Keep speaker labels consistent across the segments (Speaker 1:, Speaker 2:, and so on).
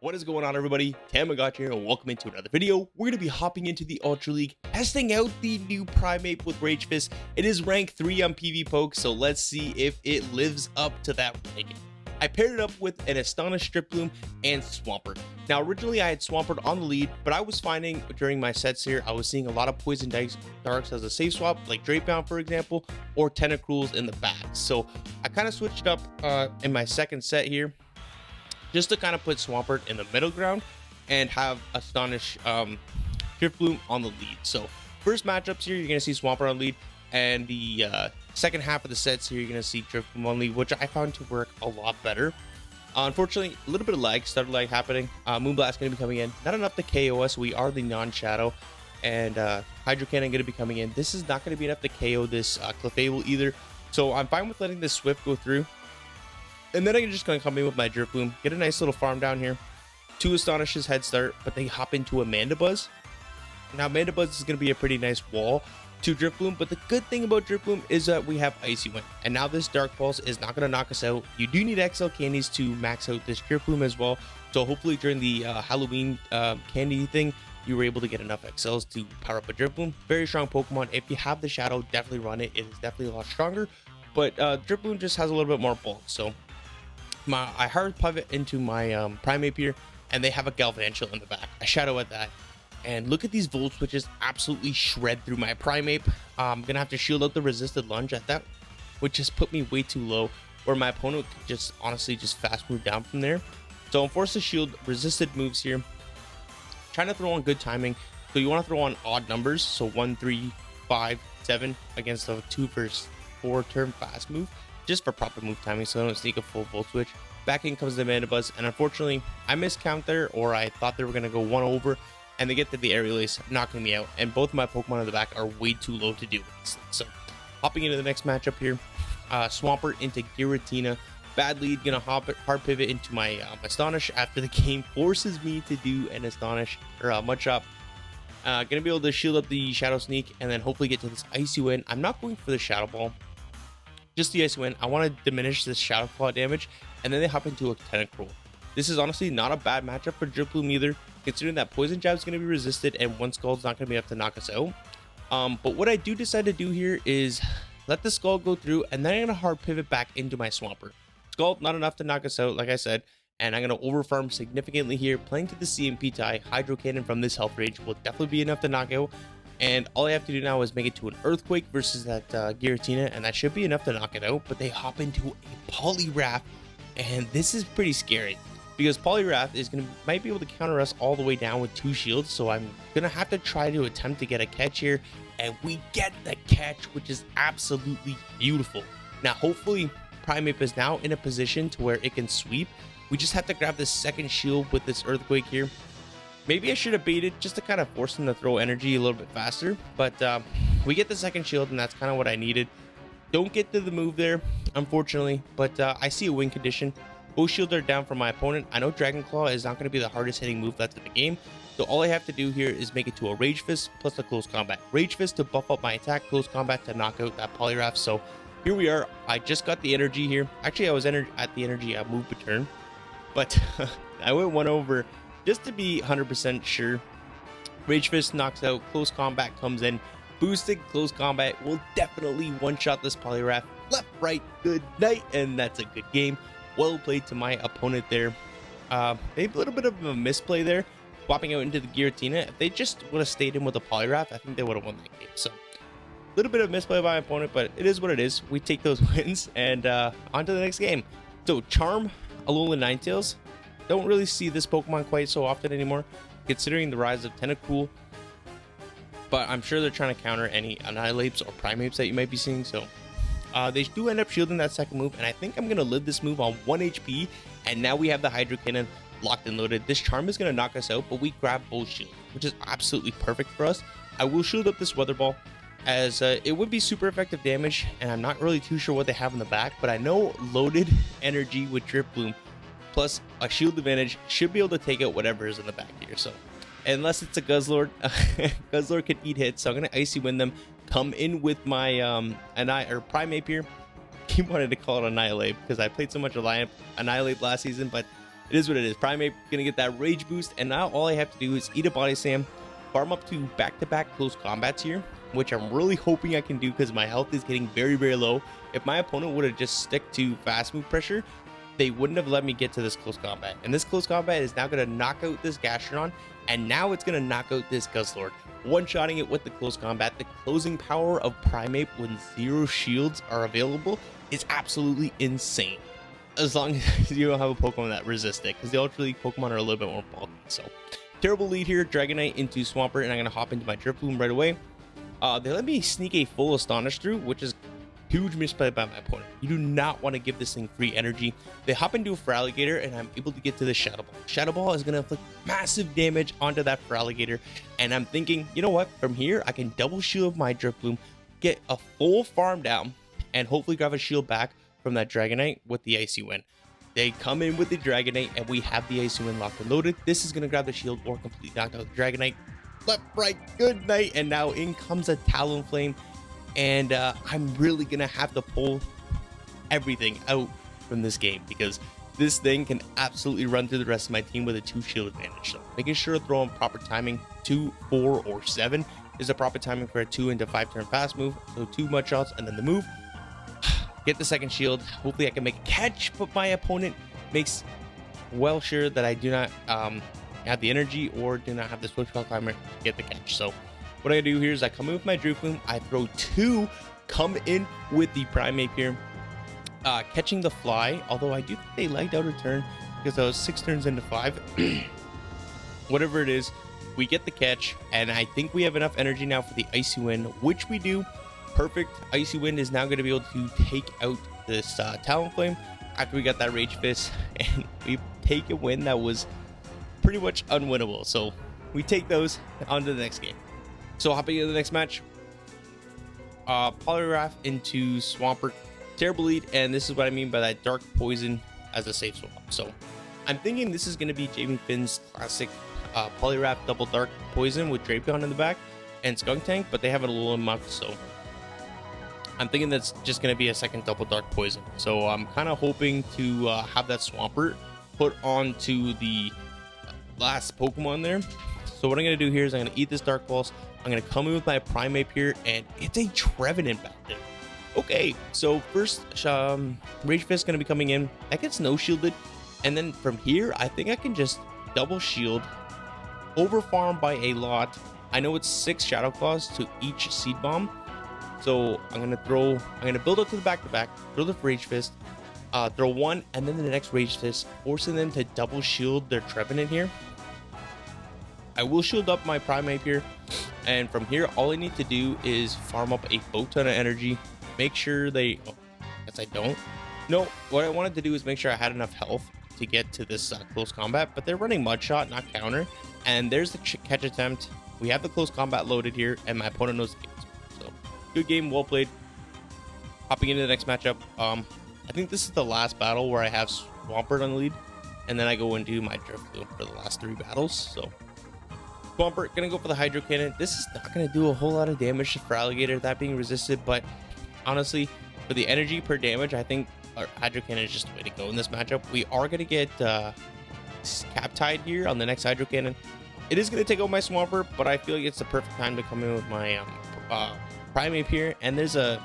Speaker 1: What is going on, everybody? Thammagotcha here, and welcome into another video. We're going to be hopping into the Ultra League, testing out the new Primeape with Rage Fist. It is rank 3 on PvPoke, so let's see if it lives up to that ranking. I paired it up with an Astonished Striploom and Swampert. Now, originally I had Swampert on the lead, but I was finding during my sets here, I was seeing a lot of Poison Darks as a safe swap, like Drapeound, for example, or Tentacruels in the back. So I kind of switched it up in my second set here, just to kind of put Swampert in the middle ground and have Astonished Striploom on the lead. So first matchups here, you're going to see Swampert on lead, and the second half of the sets here, you're going to see Striploom on lead, which I found to work a lot better. Unfortunately, a little bit of lag, stutter lag happening. Moonblast going to be coming in. Not enough to KO us. We are the non-shadow. And Hydro Cannon going to be coming in. This is not going to be enough to KO this Clefable either. So I'm fine with letting this Swift go through. And then I'm just going to come in with my Drifloom, get a nice little farm down here. 2 Astonishes head start, but they hop into a Mandibuzz. Now, Mandibuzz is going to be a pretty nice wall to Drifloom, but the good thing about Drifloom is that we have Icy Wind. And now this Dark Pulse is not going to knock us out. You do need XL candies to max out this Drifloom as well. So hopefully during the Halloween candy thing, you were able to get enough XLs to power up a Drifloom. Very strong Pokemon. If you have the Shadow, definitely run it. It is definitely a lot stronger. But Drifloom just has a little bit more bulk, so I hard pivot into my Primeape here, and they have a Galvantula in the back. I shadow at that, and look at these Volt Switches absolutely shred through my Primeape. I'm gonna have to shield out the resisted lunge at that, which just put me way too low, where my opponent could just honestly just fast move down from there. So I'm forced to shield resisted moves here, trying to throw on good timing. So you want to throw on odd numbers, so 1, 3, 5, 7 against a 2 versus 4 turn fast move, just for proper move timing, so I don't sneak a full Volt Switch. Back in comes the Mandibuzz, and unfortunately, I miscount there, or I thought they were going to go 1 over, and they get to the Aerial Ace, knocking me out, and both of my Pokemon in the back are way too low to do this. So, hopping into the next matchup here, Swampert into Giratina. Bad lead, gonna hard pivot into my Astonish after the game forces me to do an Astonish, or Mudshot. Gonna be able to shield up the Shadow Sneak, and then hopefully get to this Icy Wind. I'm not going for the Shadow Ball, just the Icy Wind. I want to diminish this Shadow Claw damage, and then they hop into a Tentacruel. This is honestly not a bad matchup for Drifloom either, considering that Poison Jab is going to be resisted and one Skull's not going to be enough to knock us out. But what I do decide to do here is let the Skull go through, and then I'm going to hard pivot back into my Swampert. Skull, not enough to knock us out, like I said, and I'm going to overfarm significantly here. Playing to the CMP tie, Hydro Cannon from this health range will definitely be enough to knock out. And all I have to do now is make it to an Earthquake versus that Giratina, and that should be enough to knock it out. But they hop into a Poliwrath, and this is pretty scary because Poliwrath might be able to counter us all the way down with 2 shields. So I'm gonna have to try to attempt to get a catch here, and we get the catch, which is absolutely beautiful. Now, hopefully, Primeape is now in a position to where it can sweep. We just have to grab this second shield with this Earthquake here. Maybe I should have baited just to kind of force them to throw energy a little bit faster, but we get the second shield, and that's kind of what I needed. Don't get to the move there, unfortunately, but I see a win condition. Both shields are down from my opponent. I know Dragon Claw is not going to be the hardest hitting move that's in the game, so all I have to do here is make it to a Rage Fist plus a Close Combat. Rage Fist to buff up my attack, Close Combat to knock out that Poliwrath. So here we are. I just got the energy here. Actually, I was at the energy move per turn, but I went 1 over. Just to be 100% sure. Rage Fist knocks out, Close Combat comes in, boosted Close Combat will definitely one-shot this Poliwrath. Left, right, good night, and that's a good game. Well played to my opponent there. They have a little bit of a misplay there, swapping out into the Giratina. If they just would have stayed in with the Poliwrath, I think they would have won that game. So, a little bit of misplay by my opponent, but it is what it is. We take those wins, and on to the next game. So, Charm, Alolan Ninetales. Don't really see this Pokemon quite so often anymore, considering the rise of Tentacruel. But I'm sure they're trying to counter any Annihilapes or Primeapes that you might be seeing. So they do end up shielding that second move, and I think I'm going to live this move on 1 HP. And now we have the Hydro Cannon locked and loaded. This Charm is going to knock us out, but we grab both shields, which is absolutely perfect for us. I will shield up this Weather Ball, as it would be super effective damage, and I'm not really too sure what they have in the back, but I know loaded energy with Drifloom plus a shield advantage should be able to take out whatever is in the back here. So unless it's a Guzzlord, Guzzlord can eat hits, so I'm gonna Icy Wind them, come in with my Primeape here. Keep wanting to call it Annihilate because I played so much Annihilate last season, but it is what it is. Primeape gonna get that rage boost, and now all I have to do is eat a body slam, farm up to back-to-back close combats here, which I'm really hoping I can do because my health is getting very, very low. If my opponent would have just stick to fast move pressure, they wouldn't have let me get to this close combat. And this close combat is now going to knock out this Gastrodon, and now it's going to knock out this Guzzlord. One-shotting it with the close combat. The closing power of Primeape when 0 shields are available is absolutely insane. As long as you don't have a Pokemon that resists it, because the Ultra League Pokemon are a little bit more bulky. So, terrible lead here. Dragonite into Swampert, and I'm going to hop into my Drifloon right away. They let me sneak a full Astonish through, which is huge misplay by my opponent. You do not want to give this thing free energy. They hop into a Feraligatr, and I'm able to get to the Shadow Ball. Shadow Ball is going to inflict massive damage onto that Feraligatr, and I'm thinking, you know what? From here, I can double shield my Drifloon, get a full farm down, and hopefully grab a shield back from that Dragonite with the Icy Wind. They come in with the Dragonite, and we have the Icy Wind locked and loaded. This is going to grab the shield or completely knock out the Dragonite. Left, right, good night, and now in comes a Talonflame. And I'm really going to have to pull everything out from this game because this thing can absolutely run through the rest of my team with a 2 shield advantage. So making sure to throw in proper timing, 2, 4, or 7 is the proper timing for a 2 into 5 turn fast move. So 2 mud shots and then the move. Get the second shield. Hopefully I can make a catch, but my opponent makes well sure that I do not have the energy or do not have the switch climber to get the catch. So what I do here is I come in with my Drifloon, I throw 2, come in with the Primeape here, catching the fly, although I do think they lagged out a turn because I was 6 turns into 5. Whatever it is, we get the catch, and I think we have enough energy now for the Icy Wind, which we do. Perfect. Icy Wind is now going to be able to take out this Talonflame after we got that Rage Fist, and we take a win that was pretty much unwinnable. So we take those on to the next game. So hopping into the next match, Poliwrath into Swampert, terrible lead, and this is what I mean by that Dark Poison as a safe swap. So I'm thinking this is going to be Jamie Finn's classic Poliwrath Double Dark Poison with Drapion in the back and Skunk Tank, but they have it a little mucked, so I'm thinking that's just going to be a second Double Dark Poison. So I'm kind of hoping to have that Swampert put onto the last Pokemon there. So what I'm going to do here is I'm going to eat this Dark Pulse. I'm going to come in with my Primeape here, and it's a Trevenant back there. Okay, so first, Rage Fist is going to be coming in. That gets no shielded. And then from here, I think I can just double shield, over farm by a lot. I know it's 6 Shadow Claws to each Seed Bomb. So I'm going to build up to the back-to-back, throw the Rage Fist, throw 1, and then the next Rage Fist, forcing them to double shield their Trevenant here. I will shield up my Primeape here, and from here, all I need to do is farm up a boat ton of energy, make sure they, oh, I guess I don't. No, what I wanted to do is make sure I had enough health to get to this close combat, but they're running Mud Shot, not counter, and there's the catch attempt. We have the close combat loaded here, and my opponent knows the game. So, good game, well played. Hopping into the next matchup, I think this is the last battle where I have Swampert on the lead, and then I go into my Drifloon for the last 3 battles, so Swampert gonna go for the Hydro Cannon. This is not gonna do a whole lot of damage to Feraligatr, that being resisted, but honestly, for the energy per damage, I think our Hydro Cannon is just the way to go in this matchup. We are gonna get Cap Tied here on the next Hydro Cannon. It is gonna take out my Swampert, but I feel like it's the perfect time to come in with my Primeape here, and there's a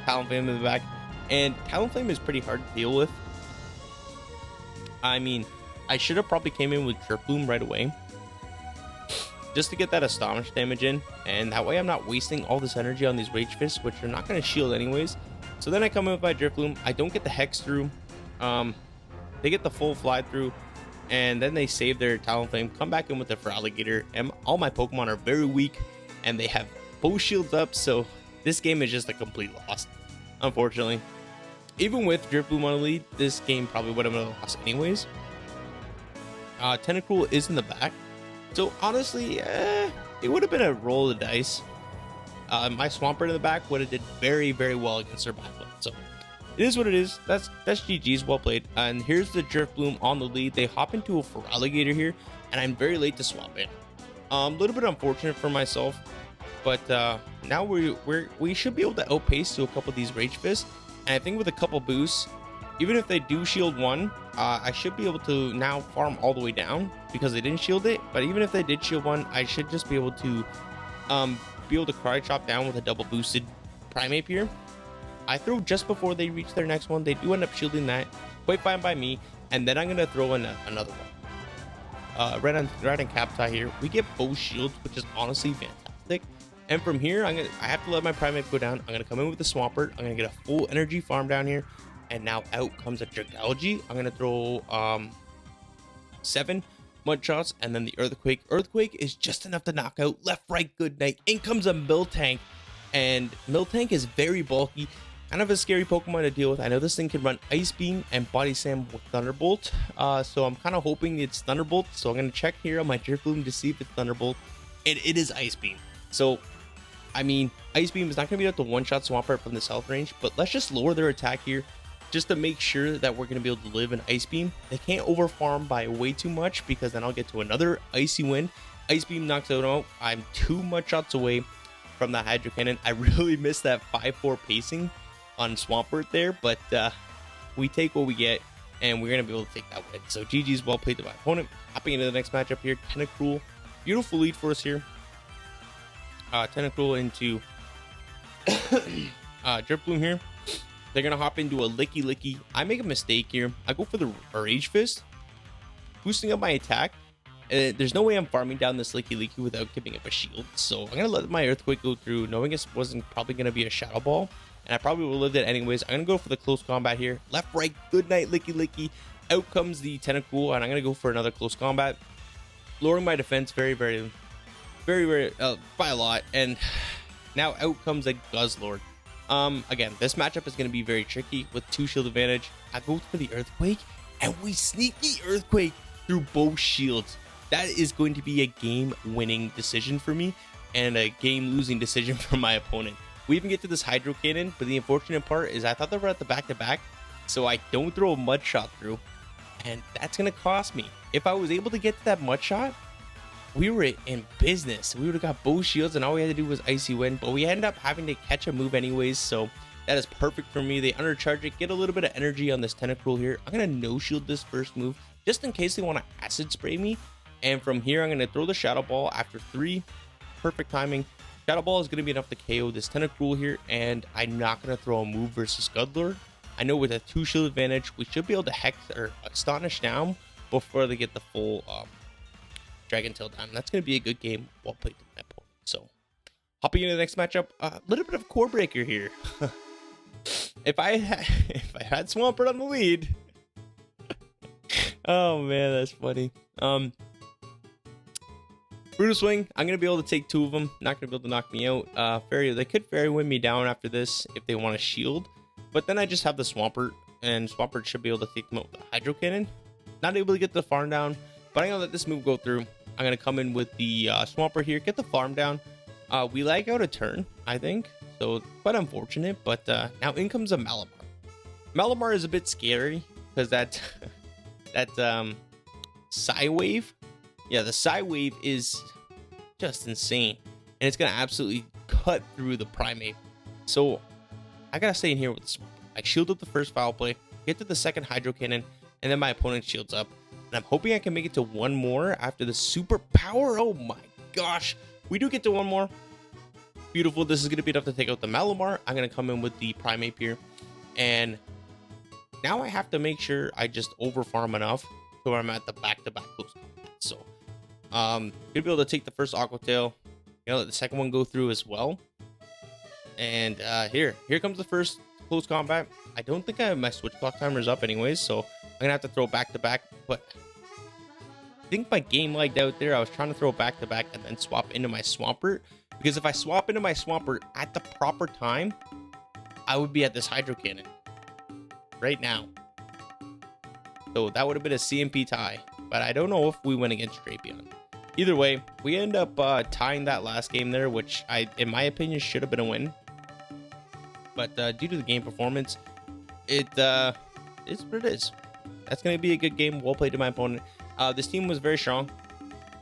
Speaker 1: Talonflame in the back, and Talonflame is pretty hard to deal with. I mean, I should have probably came in with Drifloon right away, just to get that Astonish damage in, and that way I'm not wasting all this energy on these Rage Fists, which are not going to shield anyways. So then I come in with my Drifloon. I don't get the Hex through. They get the full fly through, and then they save their Talonflame, come back in with the Feraligatr, and all my Pokemon are very weak, and they have both shields up, so this game is just a complete loss, unfortunately. Even with Drifloon on the lead, this game probably would have been a loss anyways. Tentacruel is in the back. So honestly, it would have been a roll of the dice. My Swampert in the back would have did very, very well against their backline. So it is what it is. That's GG's, well played. And here's the Drifloon on the lead. They hop into a Feraligatr here, and I'm very late to swap in. A little bit unfortunate for myself, but now we should be able to outpace to a couple of these Rage Fists. And I think with a couple boosts, even if they do shield one, I should be able to now farm all the way down because they didn't shield it. But even if they did shield one, I should just be able to cry chop down with a double boosted Primeape here. I throw just before they reach their next one. They do end up shielding that, quite fine by me. And then I'm gonna throw in another one. Right on Captai here. We get both shields, which is honestly fantastic. And from here, I have to let my Primeape go down. I'm gonna come in with the Swampert. I'm gonna get a full energy farm down here. And now out comes a Dragalge. I'm gonna throw 7 mud shots and then the Earthquake. Earthquake is just enough to knock out left, right, good night. In comes a Miltank, and Miltank is very bulky, kind of a scary Pokemon to deal with. I know this thing can run Ice Beam and Body Slam with Thunderbolt, so I'm kind of hoping it's Thunderbolt. So I'm gonna check here on my Drifloon to see if it's Thunderbolt. It is Ice Beam. So I mean, Ice Beam is not gonna be able to one-shot Swampert from the south range, but let's just lower their attack here, just to make sure that we're going to be able to live in Ice Beam. They can't overfarm by way too much because then I'll get to another Icy Wind. Ice Beam knocks it out. I'm 2 mud shots away from the Hydro Cannon. I really missed that 5-4 pacing on Swampert there, but we take what we get, and we're going to be able to take that win. So GG's, well played to my opponent. Hopping into the next matchup here, Tentacruel. Beautiful lead for us here. Tentacruel into Drifloon here. They're going to hop into a Licky Licky. I make a mistake here. I go for the Rage Fist, boosting up my attack. There's no way I'm farming down this Licky Licky without giving up a shield. So I'm going to let my Earthquake go through, knowing it wasn't probably going to be a Shadow Ball. And I probably would have lived it anyways. I'm going to go for the close combat here. Left, right, good night, Licky Licky. Out comes the Tentacruel, and I'm going to go for another close combat. Lowering my defense very, by a lot. And now out comes a Guzzlord. Again, this matchup is going to be very tricky with 2 shield advantage. I go for the Earthquake, and we sneak the Earthquake through both shields. That is going to be a game-winning decision for me, and a game-losing decision for my opponent. We even get to this Hydro Cannon, but the unfortunate part is I thought they were at the back-to-back, so I don't throw a Mud Shot through, and that's going to cost me. If I was able to get to that Mud Shot, we were in business. We would have got both shields, and all we had to do was Icy Wind, but we ended up having to catch a move anyways, so that is perfect for me. They undercharge it, get a little bit of energy on this Tentacruel here. I'm going to no-shield this first move, just in case they want to Acid Spray me, and from here, I'm going to throw the Shadow Ball after 3. Perfect timing. Shadow Ball is going to be enough to KO this Tentacruel here, and I'm not going to throw a move versus Guzzlord. I know with a 2 shield advantage, we should be able to Hex or Astonish down before they get the full Dragon Tail down. That's going to be a good game. Well played to my opponent. So, hopping into the next matchup, a little bit of Core Breaker here. if I had Swampert on the lead, oh man, that's funny. Brutal Swing. I'm going to be able to take 2 of them. Not going to be able to knock me out. They could Fairy Wind me down after this if they want to shield. But then I just have the Swampert, and Swampert should be able to take them out with the Hydro Cannon. Not able to get the farm down, but I'm going to let this move go through. I'm going to come in with the Swampert here, get the farm down. We lag out a turn, I think, so quite unfortunate, but now in comes a Malamar. Malamar is a bit scary because that Psy Wave, yeah, the Psy Wave is just insane, and it's going to absolutely cut through the Primeape. So I got to stay in here with the Swampert. I shield up the first Foul Play, get to the second Hydro Cannon, and then my opponent shields up. And I'm hoping I can make it to 1 more after the Super Power. Oh my gosh. We do get to 1 more. Beautiful. This is going to be enough to take out the Malamar. I'm going to come in with the Primeape here. And now I have to make sure I just overfarm enough to where I'm at the back-to-back close combat. So, going to be able to take the first Aqua Tail. Let the second one go through as well. And here comes the first close combat. I don't think my switch clock timer is up anyways, so I'm gonna have to throw back-to-back, but I think my game lagged out there. I was trying to throw back-to-back and then swap into my Swampert, because if I swap into my Swampert at the proper time, I would be at this Hydro Cannon right now. So that would have been a CMP tie, but I don't know if we win against Drapion. Either way, we end up tying that last game there, which in my opinion, should have been a win. But due to the game performance, it is what it is. That's going to be a good game. Well played to my opponent. This team was very strong.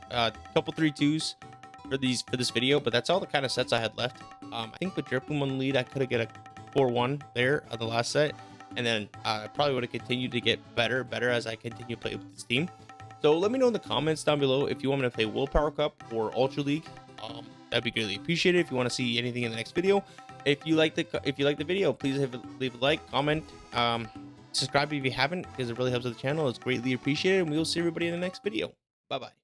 Speaker 1: Couple 3-2s for this video, but that's all the kind of sets I had left. I think with Drifloon on the lead, I could have get a 4-1 there on the last set. and then I probably would have continued to get better as I continue to play with this team. So let me know in the comments down below if you want me to play Willpower Cup or Ultra League. That'd be greatly appreciated. If you want to see anything in the next video, if you like the video, please leave a like, comment, subscribe if you haven't, because it really helps with the channel. It's greatly appreciated, and we will see everybody in the next video. Bye bye.